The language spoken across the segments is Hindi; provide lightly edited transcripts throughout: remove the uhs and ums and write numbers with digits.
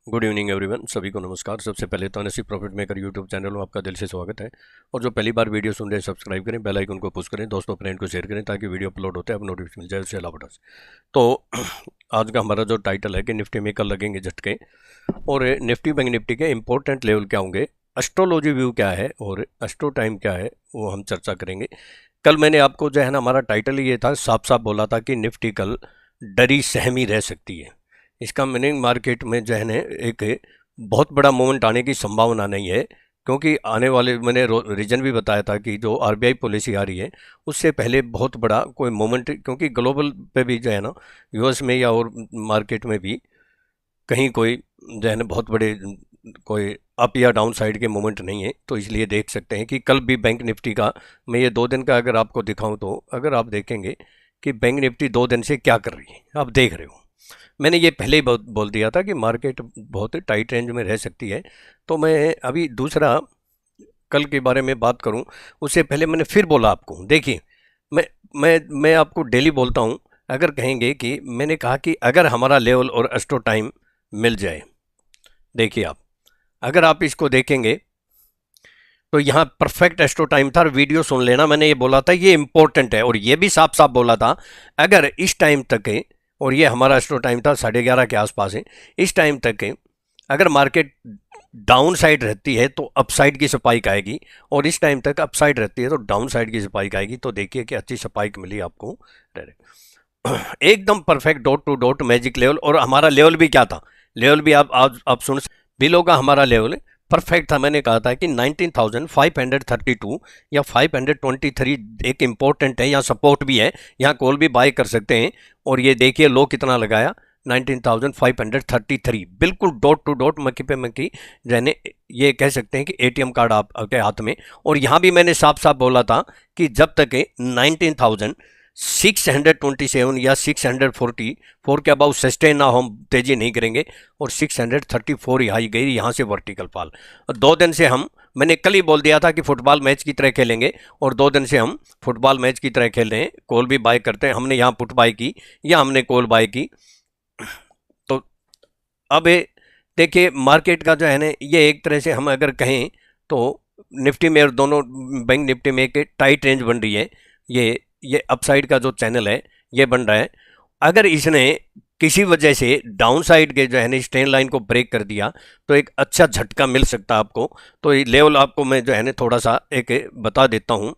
गुड इवनिंग एवरीवन, सभी को नमस्कार। सबसे पहले तो नसीब प्रॉफिट मेकर यूट्यूब चैनल में आपका दिल से स्वागत है। और जो पहली बार वीडियो सुन रहे हैं सब्सक्राइब करें, बेल आइकन को पुश करें, दोस्तों फ्रेंड को शेयर करें ताकि वीडियो अपलोड होते हैं अब नोटिफिकेशन मिल जाए उससे अलावा। तो आज का हमारा जो टाइटल है कि निफ्टी में कल लगेंगे झटके और निफ्टी बैंक निफ्टी के इंपॉर्टेंट लेवल क्या होंगे, एस्ट्रोलॉजी व्यू क्या है और एस्ट्रो टाइम क्या है, वो हम चर्चा करेंगे। कल मैंने आपको जो है ना, हमारा टाइटल ये था, साफ साफ बोला था कि निफ्टी कल डरी सहमी रह सकती है। इसका मीनिंग मार्केट में जो है ना एक बहुत बड़ा मूवमेंट आने की संभावना नहीं है, क्योंकि आने वाले, मैंने रीजन भी बताया था कि जो आरबीआई पॉलिसी आ रही है उससे पहले बहुत बड़ा कोई मूवमेंट, क्योंकि ग्लोबल पे भी जो है ना, यूएस में या और मार्केट में भी कहीं कोई जो है ना बहुत बड़े कोई अप या डाउन साइड के मोमेंट नहीं है। तो इसलिए देख सकते हैं कि कल भी बैंक निफ्टी का, मैं ये 2 दिन का अगर आपको दिखाऊं तो अगर आप देखेंगे कि बैंक निफ्टी 2 दिन से क्या कर रही है, आप देख रहे हो। मैंने ये पहले ही बोल दिया था कि मार्केट बहुत टाइट रेंज में रह सकती है। तो मैं अभी दूसरा कल के बारे में बात करूं उससे पहले मैंने फिर बोला आपको, देखिए मैं आपको डेली बोलता हूं। अगर कहेंगे कि मैंने कहा कि अगर हमारा लेवल और एस्ट्रो टाइम मिल जाए, देखिए आप अगर आप इसको देखेंगे तो यहाँ परफेक्ट एस्ट्रो टाइम था। वीडियो सुन लेना, मैंने ये बोला था ये इंपॉर्टेंट है और ये भी साफ साफ बोला था अगर इस टाइम तक है, और ये हमारा एस्ट्रो टाइम था 11:30 के आसपास है, इस टाइम तक है अगर मार्केट डाउन साइड रहती है तो अपसाइड की स्पाइक आएगी, और इस टाइम तक अपसाइड रहती है तो डाउन साइड की स्पाइक आएगी। तो देखिए कि अच्छी स्पाइक मिली आपको, एकदम perfect dot to dot magic level. और हमारा लेवल भी क्या था, लेवल भी आप सुन, बिलो का हमारा लेवल परफेक्ट था। मैंने कहा था कि 19,532 या 523 एक इंपॉर्टेंट है, यहाँ सपोर्ट भी है, यहाँ कॉल भी बाय कर सकते हैं। और ये देखिए लो कितना लगाया, 19,533, बिल्कुल डॉट टू डॉट, मक्की पे मक्की, यानी ये कह सकते हैं कि एटीएम कार्ड आपके हाथ में। और यहाँ भी मैंने साफ साफ बोला था कि जब तक 19,627 या 644 के अबाउ सस्टेन ना हो, हम तेजी नहीं करेंगे। और 634 हाई गई यहाँ से वर्टिकल फॉल। 2 दिन से हम, मैंने कल ही बोल दिया था कि फुटबॉल मैच की तरह खेलेंगे, और 2 दिन से हम फुटबॉल मैच की तरह खेल रहे हैं, कॉल भी बाय करते हैं। हमने यहाँ पुट बाय की या हमने कॉल बाय की। तो अब देखिए मार्केट का जो है ना, ये एक तरह से हम अगर कहें तो निफ्टी में और दोनों बैंक निफ्टी में एक टाइट रेंज बन रही है। ये अपसाइड का जो चैनल है ये बन रहा है। अगर इसने किसी वजह से डाउन साइड के जो है ना स्ट्रेन लाइन को ब्रेक कर दिया तो एक अच्छा झटका मिल सकता है आपको। तो ये लेवल आपको मैं जो है ना थोड़ा सा एक बता देता हूँ।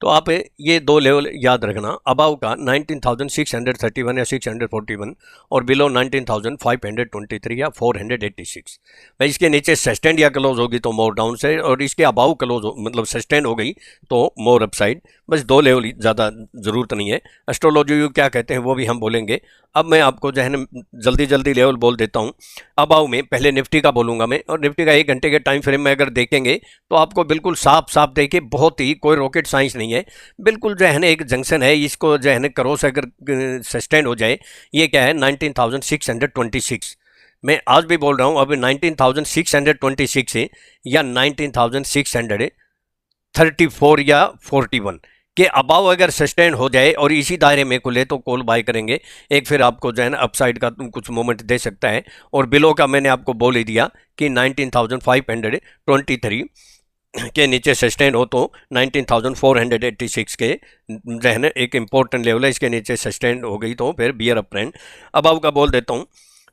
तो आप ये 2 लेवल याद रखना, अबाव का 19,631 या 641 और बिलो 19,523 या 486। भाई इसके नीचे सस्टेंड या क्लोज होगी तो मोर डाउन साइड, और इसके अबाव क्लोज मतलब सस्टेंड हो गई तो मोर अप साइड। बस 2 लेवल, ज़्यादा ज़रूरत नहीं है। एस्ट्रोलॉजी क्या कहते हैं वो भी हम बोलेंगे। अब मैं आपको जो है ना जल्दी जल्दी लेवल बोल देता हूँ। अबाव में पहले निफ्टी का बोलूँगा मैं, और निफ्टी का 1 घंटे के टाइम फ्रेम में अगर देखेंगे तो आपको बिल्कुल साफ साफ देखिए, बहुत ही कोई रॉकेट साइंस नहीं है, बिल्कुल जो है ना एक जंक्शन है, इसको जो है ना क्रॉस अगर सस्टेन हो जाए, ये क्या है 19,626। मैं आज भी बोल रहा हूँ, अब 19,626 है या 19,634 या 41 के अबाव अगर सस्टेन हो जाए और इसी दायरे में खुले तो कॉल बाय करेंगे। एक फिर आपको जो है ना अपसाइड का कुछ मोमेंट दे सकता है। और बिलो का मैंने आपको बोल ही दिया कि 19,523 के नीचे सस्टेन हो तो 19,486 के जो है ना एक इम्पोर्टेंट लेवल है, इसके नीचे सस्टेन हो गई तो फिर बियर अप ट्रेंड। अब आपका बोल देता हूँ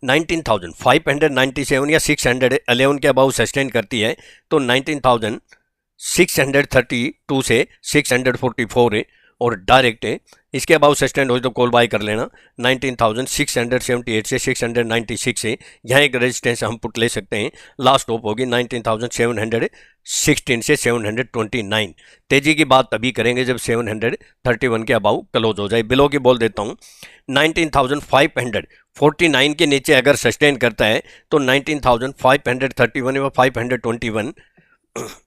19,597 या 611 के अबाउ सस्टेन करती है तो 19,632 से 644 है और डायरेक्ट है। इसके अबाउ सस्टेंड हो तो कॉल बाय कर लेना। 19,678 से 696 है, यहाँ एक रेजिस्टेंस हम पुट ले सकते हैं। लास्ट टॉप होगी 19,716 से 729। तेजी की बात तभी करेंगे जब 731 के अबाउ क्लोज हो जाए। बिलो की बोल देता हूँ 19,549 के नीचे अगर सस्टेन करता है तो 19,531 या 521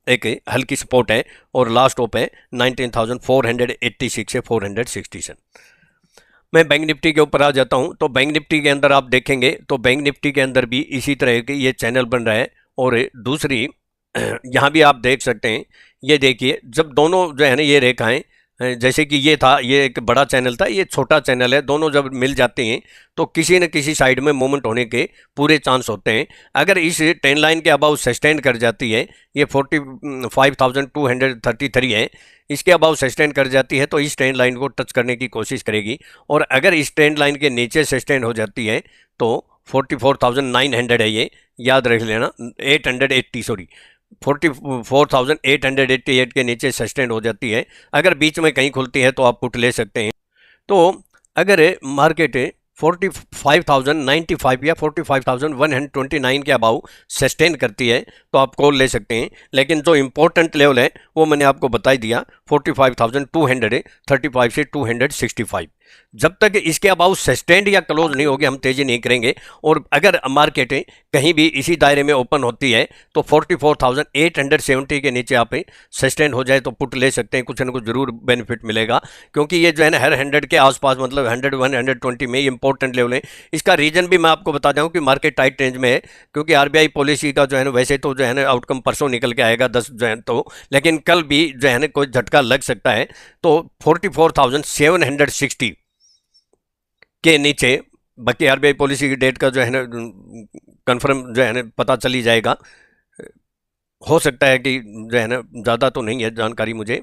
एक हल्की सपोर्ट है, और लास्ट टॉप है 19,486 से 467। मैं बैंक निफ्टी के ऊपर आ जाता हूं। तो बैंक निफ्टी के अंदर आप देखेंगे तो बैंक निफ्टी के अंदर भी इसी तरह के ये चैनल बन रहा है। और दूसरी यहाँ भी आप देख सकते हैं, ये देखिए जब दोनों जो है ना ये रेखाएं जैसे कि ये था, ये एक बड़ा चैनल था, ये छोटा चैनल है, दोनों जब मिल जाते हैं तो किसी न किसी साइड में मोमेंट होने के पूरे चांस होते हैं। अगर इस ट्रेंड लाइन के अबाउ सस्टेन कर जाती है, ये 45,233 है, इसके अबाउ सस्टेन कर जाती है तो इस ट्रेंड लाइन को टच करने की कोशिश करेगी। और अगर इस ट्रेंड लाइन के नीचे सस्टेन हो जाती है तो 44,900 है, ये याद रख लेना, 880 सॉरी 44,888 के नीचे सस्टेन हो जाती है। अगर बीच में कहीं खुलती है तो आप पुट ले सकते हैं। तो अगर मार्केट 45,095 या 45,129 के अबाउ सस्टेन करती है तो आप कॉल ले सकते हैं। लेकिन जो इंपॉर्टेंट लेवल है वो मैंने आपको बता ही दिया, 45,235 से 265। जब तक इसके अबाउ सस्टेंड या क्लोज नहीं होगी हम तेजी नहीं करेंगे। और अगर मार्केट कहीं भी इसी दायरे में ओपन होती है तो 44,870 के नीचे आप सस्टेंड हो जाए तो पुट ले सकते हैं, कुछ ना कुछ जरूर बेनिफिट मिलेगा। क्योंकि ये जो है ना हर 100 के आसपास, मतलब 101 120 में इंपॉर्टेंट लेवल है। इसका रीजन भी मैं आपको बता दूं कि मार्केट टाइट रेंज में है, क्योंकि आरबीआई पॉलिसी का जो है ना वैसे तो जो है ना आउटकम परसों निकल के आएगा 10 जो है तो, लेकिन कल भी जो है ना कोई झटका लग सकता है। तो 44,760 के नीचे, बाकी आरबीआई पॉलिसी की डेट का जो है ना कंफर्म जो है ना पता चली जाएगा, हो सकता है कि जो है ना ज़्यादा तो नहीं है जानकारी मुझे।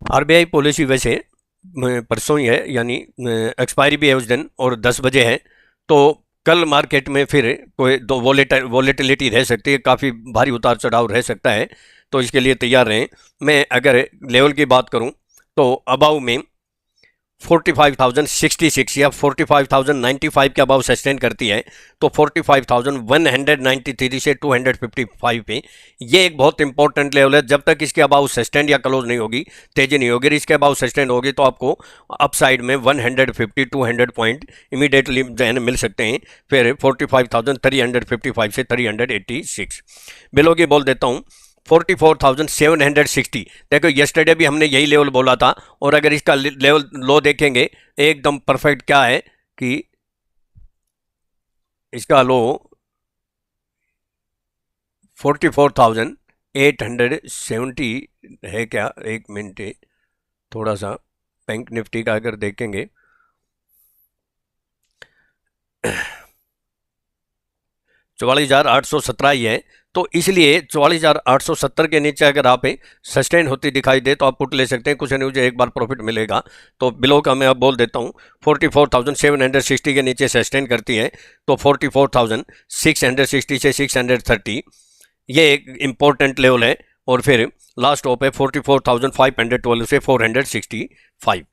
आरबीआई पॉलिसी वैसे परसों ही है, यानी एक्सपायरी भी है उस दिन और 10 बजे है। तो कल मार्केट में फिर कोई दो वोलेटिलिटी रह सकती है, काफ़ी भारी उतार चढ़ाव रह सकता है, तो इसके लिए तैयार रहें। मैं अगर लेवल की बात करूं तो अबाउ में 45,066 या 45,095 के अबाव सस्टेन करती है तो 45,193 से 255 पे, ये एक बहुत इंपॉर्टेंट लेवल है। जब तक इसके अबाव सस्टेन या क्लोज नहीं होगी, तेजी नहीं होगी, इसके अबाव सस्टेन होगी तो आपको अपसाइड में 150 200 पॉइंट इमीडिएटली जो है मिल सकते हैं। फिर 45,355 से 386 बिलो की बोल देता हूँ 44,760। देखो यस्टरडे भी हमने यही लेवल बोला था, और अगर इसका लेवल लो देखेंगे एकदम परफेक्ट क्या है कि इसका लो 44,870 है क्या। एक मिनट, थोड़ा सा बैंक निफ्टी का अगर देखेंगे 44,817 ही है, तो इसलिए 44,870 के नीचे अगर आप सस्टेन होती दिखाई दे तो आप पुट ले सकते हैं, कुछ नहीं मुझे एक बार प्रॉफिट मिलेगा। तो बिलो का मैं अब बोल देता हूँ 44,760 के नीचे सस्टेन करती है तो 44,660 से 630 ये एक इम्पोर्टेंट लेवल है। और फिर लास्ट टॉप है 44,512 से 465,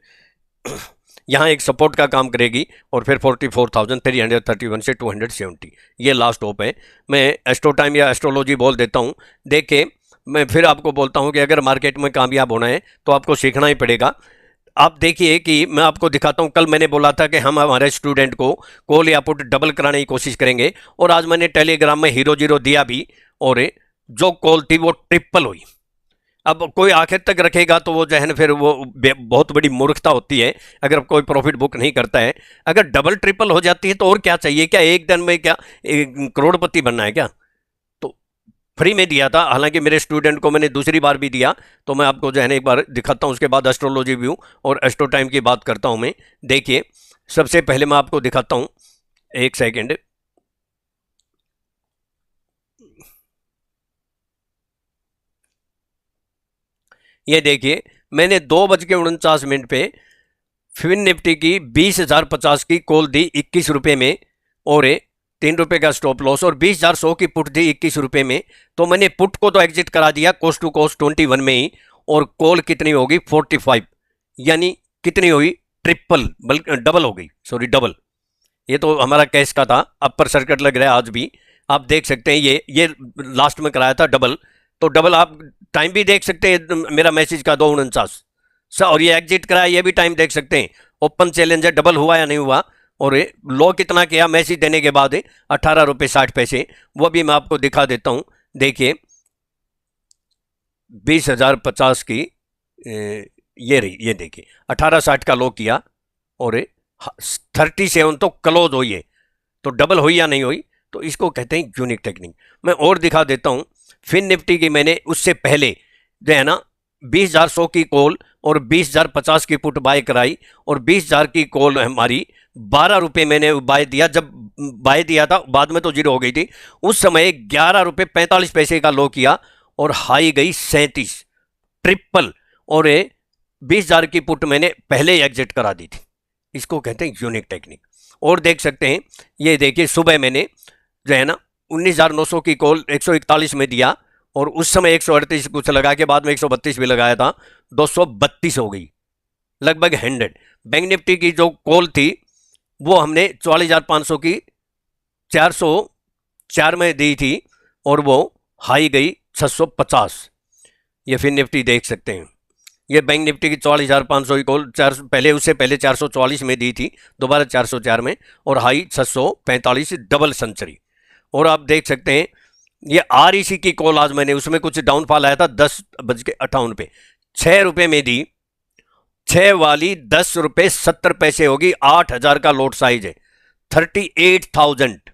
यहाँ एक सपोर्ट का काम करेगी। और फिर 44,331 से 270 ये लास्ट टॉप है। मैं एस्ट्रो टाइम या एस्ट्रोलॉजी बोल देता हूँ। देखिए मैं फिर आपको बोलता हूँ कि अगर मार्केट में कामयाब होना है तो आपको सीखना ही पड़ेगा। आप देखिए कि मैं आपको दिखाता हूँ, कल मैंने बोला था कि हम हमारे स्टूडेंट को कॉल या पुट डबल कराने की कोशिश करेंगे, और आज मैंने टेलीग्राम में 0-0 दिया भी, और जो कॉल थी वो ट्रिपल हुई। अब कोई आखिर तक रखेगा तो वो जो है ना फिर वो बहुत बड़ी मूर्खता होती है अगर कोई प्रॉफिट बुक नहीं करता है। अगर डबल ट्रिपल हो जाती है तो और क्या चाहिए, क्या एक दिन में क्या करोड़पति बनना है क्या। तो फ्री में दिया था, हालांकि मेरे स्टूडेंट को मैंने दूसरी बार भी दिया, तो मैं आपको जो है ना एक बार दिखाता हूँ, उसके बाद एस्ट्रोलॉजी व्यू और एस्ट्रो टाइम की बात करता हूँ मैं। देखिए सबसे पहले मैं आपको दिखाता हूँ, एक सेकेंड, ये देखिए मैंने 2:49 पे फिन निफ्टी की 20,050 की कॉल दी 21 रुपये में, और 3 रुपये का स्टॉप लॉस, और 20,100 की पुट दी 21 रुपये में। तो मैंने पुट को तो एग्जिट करा दिया कोस्ट टू कोस्ट 21 में ही, और कॉल कितनी होगी 45, यानी कितनी हुई ट्रिपल, बल्कि डबल हो गई, सॉरी डबल। ये तो हमारा कैश का था, अपर सर्किट लग रहा है आज भी, आप देख सकते हैं। ये लास्ट में कराया था डबल, तो डबल आप टाइम भी देख सकते हैं मेरा मैसेज का 2:49 सर, और ये एग्जिट कराया ये भी टाइम देख सकते हैं। ओपन चैलेंज है, डबल हुआ या नहीं हुआ, और लो कितना किया मैसेज देने के बाद 18.60 रुपये, वो भी मैं आपको दिखा देता हूँ। देखिए 20,050 की ये रही, ये देखिए 18.60 का लो किया, और 37 तो क्लोज हुई है, तो डबल हुई या नहीं हुई, तो इसको कहते हैं यूनिक टेक्निक। मैं और दिखा देता हूँ, फिन निफ्टी की मैंने उससे पहले जो है ना 20,100 की कॉल और 20,050 की पुट बाय कराई और 20,000 की कॉल हमारी 12 रुपये मैंने बाय दिया। जब बाय दिया था बाद में तो जीरो हो गई थी, उस समय 11 रुपये 45 पैसे का लो किया और हाई गई 37 ट्रिपल, और 20,000 की पुट मैंने पहले ही एग्जिट करा दी थी। इसको कहते हैं यूनिक टेक्निक। और देख सकते हैं, ये देखिए सुबह मैंने जो है ना 19,900 की कॉल 141 में दिया और उस समय 138 कुछ लगा के बाद में 132 भी लगाया था, 232 हो गई, लगभग 100। बैंक निफ्टी की जो कॉल थी वो हमने 44,500 की 404 में दी थी और वो हाई गई 650। ये फिर निफ्टी देख सकते हैं, ये बैंक निफ्टी की 44,500 की कॉल पहले उससे पहले 444 में दी थी, दोबारा 404 में और हाई 645, डबल सेंचुरी। और आप देख सकते हैं ये REC की कॉल आज मैंने, उसमें कुछ डाउनफॉल आया था 10:58 पे, 6 रुपये में दी, 6 वाली 10 रुपये 70 पैसे होगी, 8,000 का लोड साइज है, 38,000।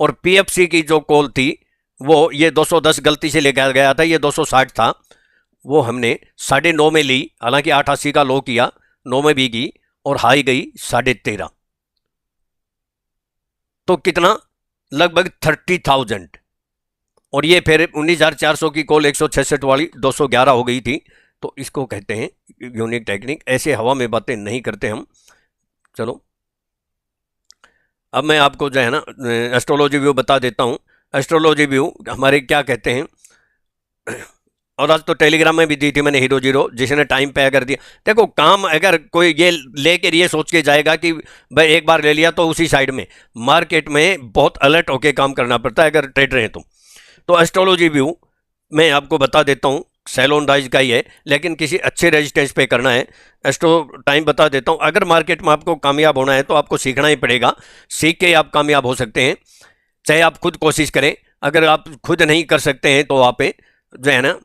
और PFC की जो कॉल थी वो ये 210 गलती से लेकर गया था, ये 260 था, वो हमने 9.5 में ली, हालांकि 880 का लो किया, 9 में भी गई और हाई गई 13.5। तो कितना, लगभग 30,000। और ये फिर 19,400 की कॉल 166 वाली 211 हो गई थी। तो इसको कहते हैं यूनिक टेक्निक। ऐसे हवा में बातें नहीं करते हम। चलो अब मैं आपको जो है ना एस्ट्रोलॉजी व्यू बता देता हूँ। एस्ट्रोलॉजी व्यू हमारे क्या कहते हैं, और आज तो टेलीग्राम में भी दी थी मैंने, हीरो जीरो, जिसने टाइम पे अगर दिया। देखो काम अगर कोई ये लेकर ये सोच के जाएगा कि भाई एक बार ले लिया तो उसी साइड में, मार्केट में बहुत अलर्ट होके काम करना पड़ता है अगर ट्रेडर हैं तो एस्ट्रोलॉजी व्यू मैं आपको बता देता हूँ, सेल ऑन राइज का ही है, लेकिन किसी अच्छे रेजिस्टेंस पे करना है। एस्ट्रो टाइम बता देता हूँ। अगर मार्केट में आपको कामयाब होना है तो आपको सीखना ही पड़ेगा, सीख के आप कामयाब हो सकते हैं, चाहे आप खुद कोशिश करें। अगर आप खुद नहीं कर सकते हैं तो आप जो है ना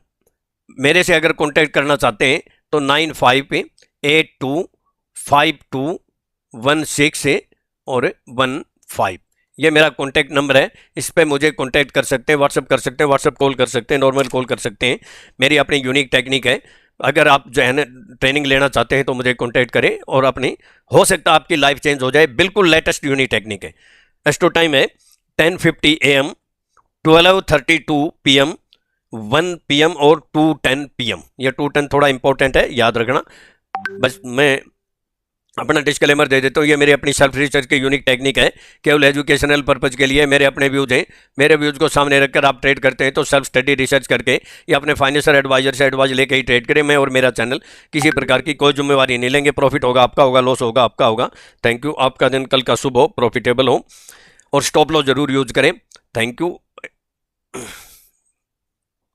मेरे से अगर कांटेक्ट करना चाहते हैं तो 95825216 और 15 ये मेरा कांटेक्ट नंबर है। इस पे मुझे कांटेक्ट कर सकते हैं, व्हाट्सअप कर सकते हैं, व्हाट्सअप कॉल कर सकते हैं, नॉर्मल कॉल कर सकते हैं। मेरी अपनी यूनिक टेक्निक है। अगर आप जो है ना ट्रेनिंग लेना चाहते हैं तो मुझे कांटेक्ट करें और अपनी, हो सकता है आपकी लाइफ चेंज हो जाए। बिल्कुल लेटेस्ट यूनिक टेक्निक है। एस्ट्रो टाइम है 10:50 AM, 12:32 PM, 1 PM और 2:10 PM। ये 2:10 थोड़ा इंपॉर्टेंट है, याद रखना। बस मैं अपना डिस्क्लेमर दे देता हूँ, ये मेरी अपनी सेल्फ रिसर्च की यूनिक टेक्निक है, केवल एजुकेशनल पर्पज़ के लिए। मेरे अपने व्यूज़ हैं, मेरे व्यूज़ को सामने रखकर आप ट्रेड करते हैं तो सेल्फ स्टडी रिसर्च करके या अपने फाइनेंशियल एडवाइजर से एडवाइस लेके ही ट्रेड करें। मैं और मेरा चैनल किसी प्रकार की कोई जिम्मेवारी नहीं लेंगे। प्रॉफिट होगा आपका होगा, लॉस होगा आपका होगा। Thank you. आपका दिन कल का शुभ हो, प्रॉफिटेबल हो और स्टॉप लॉस जरूर यूज करें। Thank you.